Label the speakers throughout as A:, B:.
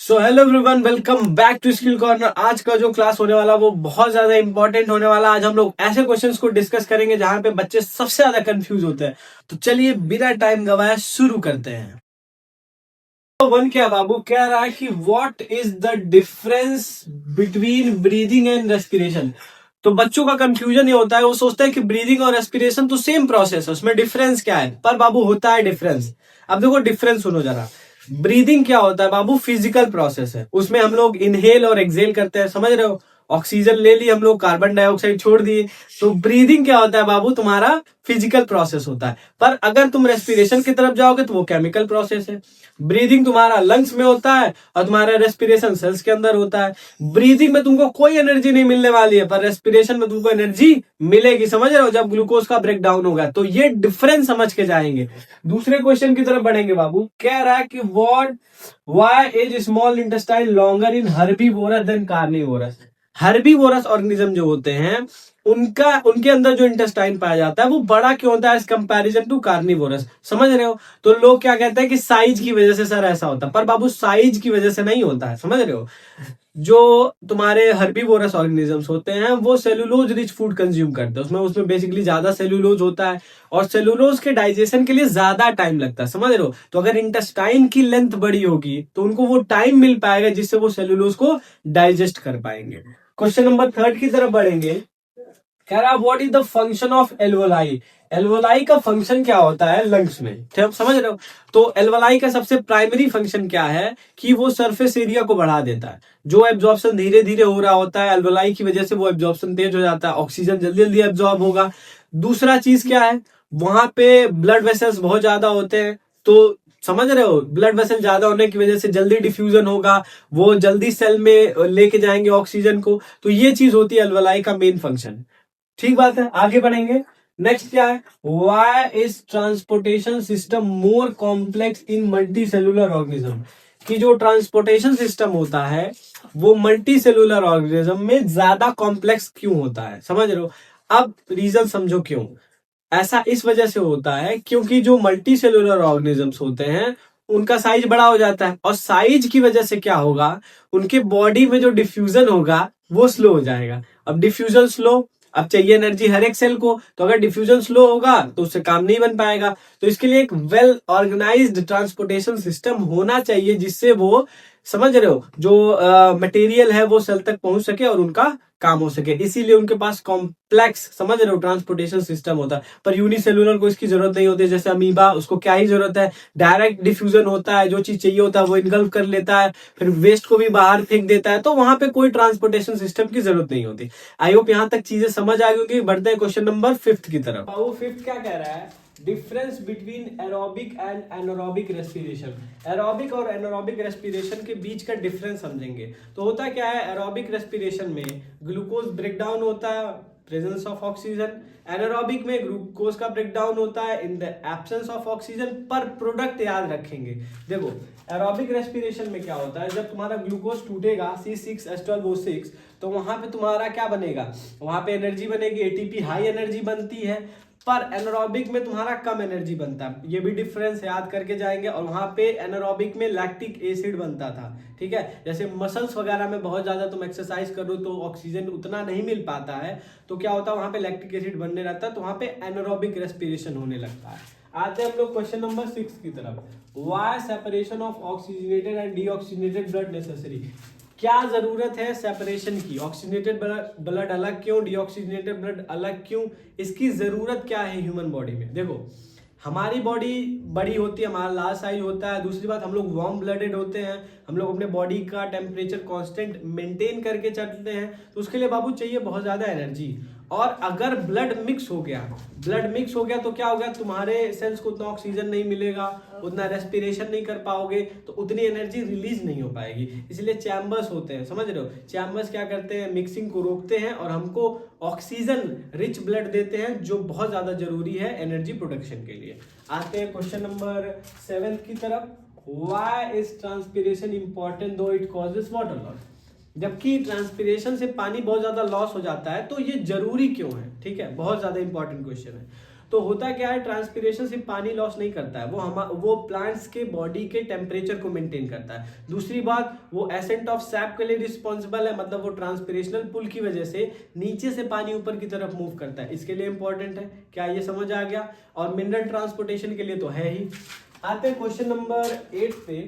A: So hello everyone, welcome back to skill corner. आज का जो क्लास होने वाला वो बहुत ज्यादा इंपॉर्टेंट होने वाला। आज हम लोग ऐसे क्वेश्चंस को डिस्कस करेंगे जहां पे बच्चे सबसे ज्यादा कंफ्यूज होते हैं। तो चलिए बिना टाइम गवाए शुरू करते हैं। तो वन क्या बाबू कह रहा है कि what is the difference between breathing and respiration. तो बच्चों का कंफ्यूजन ये होता है, वो सोचता है कि ब्रीदिंग और रेस्पिरेशन तो सेम प्रोसेस है, उसमें डिफरेंस क्या है। पर बाबू होता है डिफरेंस। अब देखो डिफरेंस सुनो जरा। ब्रीदिंग क्या होता है बाबू? फिजिकल प्रोसेस है, उसमें हम लोग इनहेल और एक्सेल करते हैं, समझ रहे हो। ऑक्सीजन ले ली हम लोग, कार्बन डाइऑक्साइड छोड़ दिए। तो ब्रीदिंग क्या होता है बाबू? तुम्हारा फिजिकल प्रोसेस होता है। पर अगर तुम रेस्पिरेशन की तरफ जाओगे तो वो केमिकल प्रोसेस है। ब्रीदिंग तुम्हारा लंग्स में होता है और तुम्हारा रेस्पिरेशन सेल्स के अंदर होता है। ब्रीदिंग में तुमको कोई एनर्जी नहीं मिलने वाली है, पर रेस्पिरेशन में तुमको एनर्जी मिलेगी, समझ रहे हो, जब ग्लूकोज का ब्रेक डाउन होगा। तो ये डिफरेंस समझ के जाएंगे। दूसरे क्वेश्चन की तरफ बढ़ेंगे बाबू। कह रहा है कि what why is small intestine longer in herbivorous then carnivorous. Herbivorous organism जो होते हैं उनके अंदर जो इंटेस्टाइन पाया जाता है वो बड़ा क्यों होता है एज कंपैरिजन टू कार्निवोरस, समझ रहे हो। तो लोग क्या कहते हैं कि साइज की वजह से सर ऐसा होता है, पर बाबू साइज की वजह से नहीं होता है, समझ रहे हो। जो तुम्हारे हर्बीवोरस ऑर्गेनिजम्स होते हैं वो सेलुलोज रिच फूड कंज्यूम करते हैं, उसमें बेसिकली ज्यादा सेलुलोज होता है और सेलुलोज के डाइजेशन के लिए ज्यादा टाइम लगता है, समझ रहे हो। तो अगर इंटेस्टाइन की लेंथ बड़ी होगी तो उनको वो टाइम मिल पाएगा जिससे वो सेलुलोज को डाइजेस्ट कर पाएंगे। क्वेश्चन नंबर 3 की तरफ बढ़ेंगे। कह रहा what is the function of alveoli. Alveoli का फंक्शन क्या होता है लंग्स में, ठीक समझ रहे हो। तो एल्वोलाई का सबसे प्राइमरी फंक्शन क्या है कि वो सरफेस एरिया को बढ़ा देता है। जो एब्जॉर्प्शन धीरे धीरे हो रहा होता है एल्वोलाई की वजह से वो एब्जॉर्प्शन तेज हो जाता है, ऑक्सीजन जल्दी जल्दी एब्जॉर्ब होगा। दूसरा चीज क्या है, वहां पे ब्लड वेसल्स बहुत ज्यादा होते हैं, तो समझ रहे हो, ब्लड वेसल ज्यादा होने की वजह से जल्दी डिफ्यूजन होगा, वो जल्दी सेल में लेके जाएंगे ऑक्सीजन को। तो ये चीज होती है एल्वोलाई का मेन फंक्शन। ठीक बात है, आगे बढ़ेंगे। नेक्स्ट क्या है, why is transportation system more complex in multi cellular organism. कि जो ट्रांसपोर्टेशन सिस्टम होता है वो मल्टी सेलुलर ऑर्गेनिज्म में ज्यादा कॉम्प्लेक्स क्यों होता है, समझ रहे हो। अब रीजन समझो क्यों ऐसा। इस वजह से होता है क्योंकि जो मल्टी सेलुलर ऑर्गेनिजम्स होते हैं उनका साइज बड़ा हो जाता है, और साइज की वजह से क्या होगा, उनके बॉडी में जो डिफ्यूजन होगा वो स्लो हो जाएगा। अब डिफ्यूजन स्लो, अब चाहिए एनर्जी हर एक सेल को, तो अगर डिफ्यूजन स्लो होगा तो उससे काम नहीं बन पाएगा। तो इसके लिए एक वेल ऑर्गेनाइज्ड ट्रांसपोर्टेशन सिस्टम होना चाहिए जिससे वो, समझ रहे हो, जो मटेरियल है वो सेल तक पहुंच सके और उनका काम हो सके। इसीलिए उनके पास कॉम्प्लेक्स, समझ रहे हो, ट्रांसपोर्टेशन सिस्टम होता है। पर यूनिसेलुलर को इसकी जरूरत नहीं होती, जैसे अमीबा, उसको क्या ही जरूरत है, डायरेक्ट डिफ्यूजन होता है, जो चीज चाहिए होता है वो इनगल्फ कर लेता है, फिर वेस्ट को भी बाहर फेंक देता है, तो वहां पे कोई ट्रांसपोर्टेशन सिस्टम की जरूरत नहीं होती। आई होप यहां तक चीजें समझ आ गई होगी। बढ़ते हैं क्वेश्चन नंबर 5 की तरफ। वो 5 क्या कह रहा है, difference between aerobic and anaerobic respiration. Aerobic और एनारोबिक रेस्पिरेशन के बीच का डिफरेंस समझेंगे। तो होता क्या है, एरोबिक रेस्पिरेशन में ग्लूकोज ब्रेकडाउन होता है, प्रेजेंस ऑफ ऑक्सीजन। एनारोबिक में ग्लूकोज का ब्रेकडाउन होता है in the absence of oxygen. पर प्रोडक्ट याद रखेंगे। देखो एरोबिक रेस्पिरेशन में क्या होता है, जब तुम्हारा ग्लूकोज टूटेगा C6H12O6 तो वहां पे तुम्हारा क्या बनेगा, वहां पे एनर्जी बनेगी, एटीपी हाई एनर्जी बनती है। पर एनारोबिक में तुम्हारा कम एनर्जी बनता है, ये भी डिफरेंस याद करके जाएंगे। और वहां पे एनारोबिक में लैक्टिक एसिड बनता था, ठीक है। जैसे मसल्स वगैरह में बहुत ज्यादा तुम एक्सरसाइज करो तो ऑक्सीजन उतना नहीं मिल पाता है, तो क्या होता है वहां पे लैक्टिक एसिड बनने रहता है, तो वहां पे एनारोबिक रेस्पिरेशन होने लगता है। आते हैं हम लोग क्वेश्चन नंबर 6 की तरफ। Why separation of oxygenated and deoxygenated blood necessary. क्या जरूरत है सेपरेशन की, ऑक्सीजनेटेड ब्लड अलग क्यों, डीऑक्सीजनेटेड ब्लड अलग क्यों, इसकी जरूरत क्या है ह्यूमन बॉडी में। देखो हमारी बॉडी बड़ी होती है, हमारा लार्ज साइज होता है। दूसरी बात, हम लोग वार्म ब्लडेड होते हैं, हम लोग अपने बॉडी का टेम्परेचर कांस्टेंट मेंटेन करके चलते हैं, तो उसके लिए बाबू चाहिए बहुत ज्यादा एनर्जी। और अगर ब्लड मिक्स हो गया तो क्या हो गया, तुम्हारे सेल्स को उतना ऑक्सीजन नहीं मिलेगा, उतना रेस्पिरेशन नहीं कर पाओगे, तो उतनी एनर्जी रिलीज नहीं हो पाएगी। इसलिए चैम्बर्स होते हैं, समझ रहे हो। चैम्बर्स क्या करते हैं, मिक्सिंग को रोकते हैं और हमको ऑक्सीजन रिच ब्लड देते हैं, जो बहुत ज्यादा जरूरी है एनर्जी प्रोडक्शन के लिए। आते हैं क्वेश्चन नंबर 7 की तरफ। व्हाई इज ट्रांसपिरेशन इंपॉर्टेंट दो इट कॉजेस वाटर लॉस। जबकि ट्रांसपिरेशन से पानी बहुत ज्यादा लॉस हो जाता है, तो ये जरूरी क्यों है, ठीक है, बहुत ज्यादा इंपॉर्टेंट क्वेश्चन है। तो होता क्या है, ट्रांसपीरेशन सिर्फ पानी लॉस नहीं करता है, वो प्लांट्स के बॉडी के टेम्परेचर को मेंटेन करता है। दूसरी बात, वो एसेंट ऑफ सैप के लिए रिस्पॉन्सिबल है, मतलब वो ट्रांसपीरेशनल पुल की वजह से नीचे से पानी ऊपर की तरफ मूव करता है, इसके लिए इंपॉर्टेंट है। क्या ये समझ आ गया? और मिनरल ट्रांसपोर्टेशन के लिए तो है ही। आते हैं क्वेश्चन नंबर 8 पे,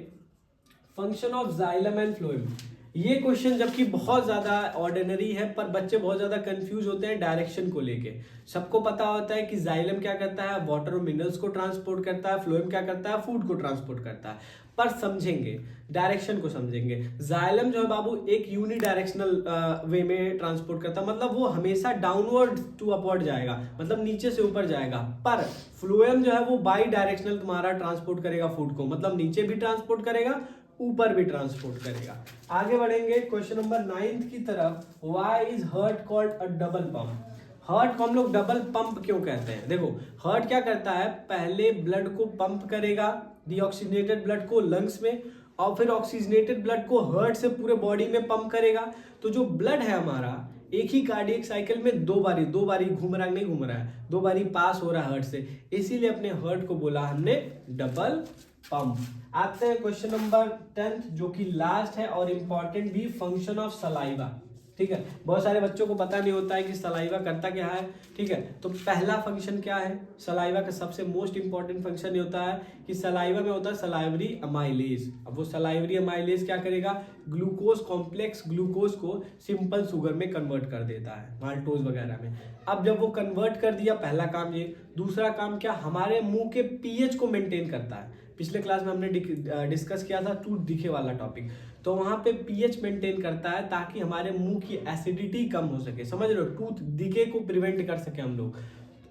A: function of xylem and phloem. ये क्वेश्चन जबकि बहुत ज्यादा ऑर्डिनरी है, पर बच्चे बहुत ज्यादा कंफ्यूज होते हैं डायरेक्शन को लेके। सबको पता होता है कि जाइलम क्या करता है, वाटर और मिनरल्स को ट्रांसपोर्ट करता है, फ्लोएम क्या करता है, फूड को ट्रांसपोर्ट करता है। पर समझेंगे, डायरेक्शन को समझेंगे। जाइलम जो है बाबू एक यूनिडायरेक्शनल वे में ट्रांसपोर्ट करता है, मतलब वो हमेशा डाउनवर्ड टू अपवर्ड जाएगा, मतलब नीचे से ऊपर जाएगा। पर फ्लोएम जो है वो बाई डायरेक्शनल तुम्हारा ट्रांसपोर्ट करेगा फूड को, मतलब नीचे भी ट्रांसपोर्ट करेगा, ऊपर भी ट्रांसपोर्ट करेगा। आगे बढ़ेंगे क्वेश्चन नंबर 9 की तरफ। Why is heart called a double pump? Heart को हम लोग डबल पंप क्यों कहते हैं? देखो, हार्ट क्या करता है, पहले ब्लड को पंप करेगा, डीऑक्सीजनेटेड ब्लड को लंग्स में, और फिर ऑक्सीजनेटेड ब्लड को हार्ट से पूरे बॉडी में पंप करेगा। तो जो ब्लड है हमारा एक ही कार्डियक साइकिल में दो बारी घूम रहा है, नहीं घूम रहा है, 2 बारी पास हो रहा है हार्ट से, इसीलिए अपने हार्ट को बोला हमने डबल पंप। आते हैं क्वेश्चन नंबर 10 जो कि लास्ट है और इंपॉर्टेंट भी, फंक्शन ऑफ सलाइवा। ठीक है, बहुत सारे बच्चों को पता नहीं होता है कि सलाइवा करता क्या है। ठीक है, तो पहला फंक्शन क्या है सलाइवा का? सबसे मोस्ट इंपॉर्टेंट फंक्शन ये होता है कि सलाइवा में होता है सलाइवरी अमाइलेज। अब वो सलाइवरी अमाइलेज क्या करेगा, ग्लूकोज कॉम्प्लेक्स ग्लूकोज को सिंपल शुगर में कन्वर्ट कर देता है, माल्टोज वगैरह में। अब जब वो कन्वर्ट कर दिया, पहला काम ये। दूसरा काम क्या, हमारे मुंह के पीएच को मेंटेन करता है। पिछले क्लास में हमने डिस्कस किया था टूथ दिखे वाला टॉपिक, तो वहां पे पीएच मेंटेन करता है ताकि हमारे मुंह की एसिडिटी कम हो सके, समझ रहे हो, टूथ दिखे को प्रिवेंट कर सके हम लोग।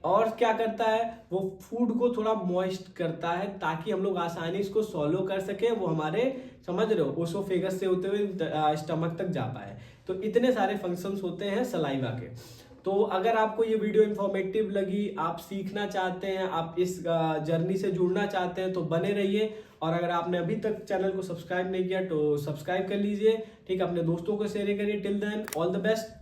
A: और क्या करता है, वो फूड को थोड़ा मॉइस्ट करता है ताकि हम लोग आसानी इसको सॉलो कर सके, वो हमारे, समझ रहे हो, ओसोफेगस से होते हुए स्टमक तक जा पाए। तो इतने सारे फंक्शंस होते हैं सलाइवा के। तो अगर आपको ये वीडियो इंफॉर्मेटिव लगी, आप सीखना चाहते हैं, आप इस जर्नी से जुड़ना चाहते हैं, तो बने रहिए। और अगर आपने अभी तक चैनल को सब्सक्राइब नहीं किया तो सब्सक्राइब कर लीजिए। ठीक है, अपने दोस्तों को शेयर करिए। Till then all the best.